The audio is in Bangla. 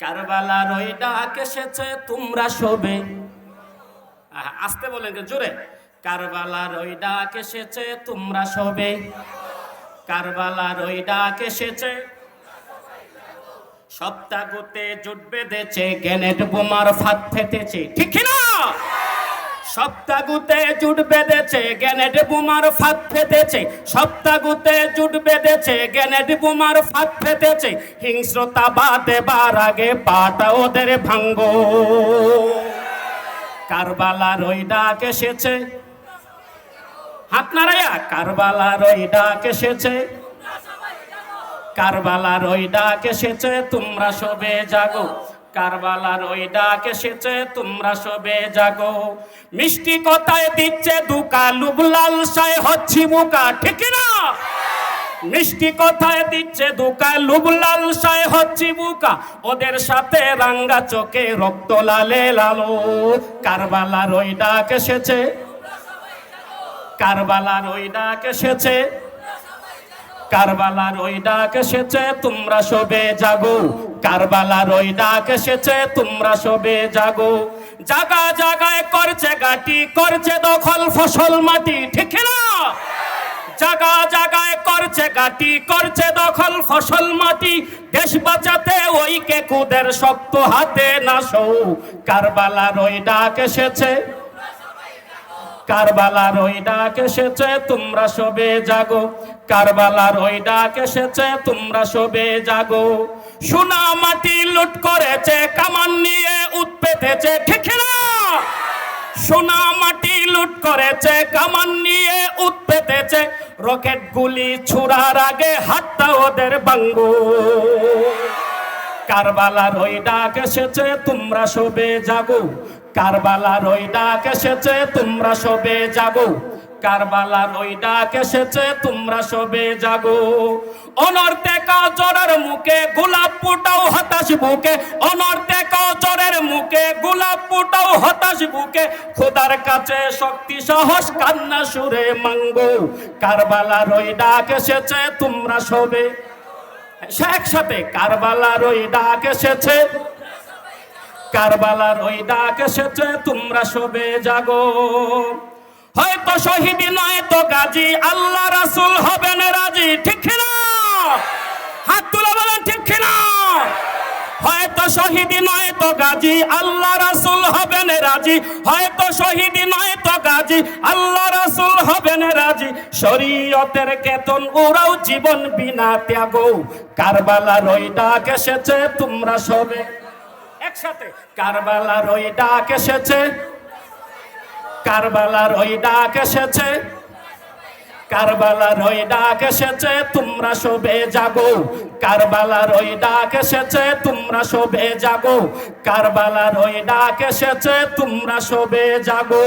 কারবালার ওই ডাক এসেছে তোমরা শোবে। আসতে বলেন জোরে। কারবালার ওই ডাক এসেছে তোমরা শোবে। কারবালার ওই ডাক এসেছে। সপ্তাগুতে জুট বেঁধেছে, গ্রেনেড বোমার ফাঁদ ফেটেছে, ঠিক না? সপ্তাগুতে জুট বেঁধেছে, গ্রেনেড বোমার ফাঁদ ফেটেছে। সপ্তাগুতে জুট বেঁধেছে, গ্রেনেড বোমার ফাঁদ ফেটেছে। হিংস্রতা বাদ দেবার আগে পাটা ওদের ভাঙ্গো। কারবালার ওই ডাক এসেছে। হাত নাড়াইয়া কারবালার ওই ডাক এসেছে। কারবালার ওই ডাক এসেছে তোমরা সবে জাগো। কারবালার ওই ডাক এসেছে তোমরা সবে জাগো। মিষ্টি কথায় দিচ্ছে দুকা, লুবলাল সায় হচ্ছি বুকা, ঠিক না? মিষ্টি কথায় দিচ্ছে দুকা, লুবলাল সায় হচ্ছি বুকা। ওদের সাথে রাঙ্গা চোখে রক্ত লালে লালো। কারবালার ওই ডাক এসেছে। কারবালার ওই ডাক এসেছে। কারবালার ওই ডাক এসেছে তোমরা সবে জাগো। কারবালার ওই ডাক এসেছে তোমরা সবে জাগো। জাগা জাগায় করছে গাটি, করছে দখল ফসল মাটি, ঠিক না? জাগা জাগায় করছে গাটি, করছে দখল ফসল মাটি। দেশ বাঁচাতে ওই কেকুদের শক্ত হাতে নাসো। কারবালার ওই ডাক এসেছে। কারবালার ওই ডাক এসেছে তোমরা সবে জাগো। কারবালার ওই ডাক এসেছে তোমরা সবে জাগো। সোনা মাটি লুট করেছে, কামান নিয়ে উত পেতেছে, ঠিক না? সোনা মাটি লুট করেছে, কামান নিয়ে উত পেতেছে। রকেট গুলি ছুড়ার আগে হাতটা ওদের ভাঙ্গো। কারবালার ওই ডাক এসেছে তোমরা সবে জাগো। কারবালার ওই ডাক এসেছে তোমরা সবে জাগো। কারবালার ওই ডাক এসেছে তোমরা সবে জাগো। অনর্থে কাজরের মুখে গোলাপ ফুটাও হতাশ বুকে। অনর্থে কাজরের মুখে গোলাপ ফুটাও হতাশ বুকে। খোদার কাছে শক্তি সাহস কান্না সুরে মাঙ্গো। কারবালার ওই ডাক এসেছে তোমরা সবে। একসাথে কারবালার ওই ডাক এসেছে। কারবালার ওই ডাক এসেছে তোমরা সবে জাগো। হয়তো শহীদ নয় তো গাজী, আল্লাহ রাসূল হবেন রাজি, ঠিক না? হাত তুলে বলেন ঠিক না? হয়তো শহীদ নয় তো গাজী, আল্লাহ রাসূল হবেন রাজি। হয়তো শহীদ নয় তো গাজী, আল্লাহ রাসূল হবেন রাজি। শরীয়তের কেতন ওরাও জীবন বিনা ত্যাগো। কারবালার ওই ডাক এসেছে তোমরা সবে। একসাথে কারবালার ওই ডাক এসেছে। কারবালার ওই ডাক এসেছে। কারবালার ওই ডাক এসেছে তোমরা সবে জাগো। কারবালার ওই ডাক এসেছে তোমরা সবে জাগো। কারবালার ওই ডাক এসেছে তোমরা সবে জাগো।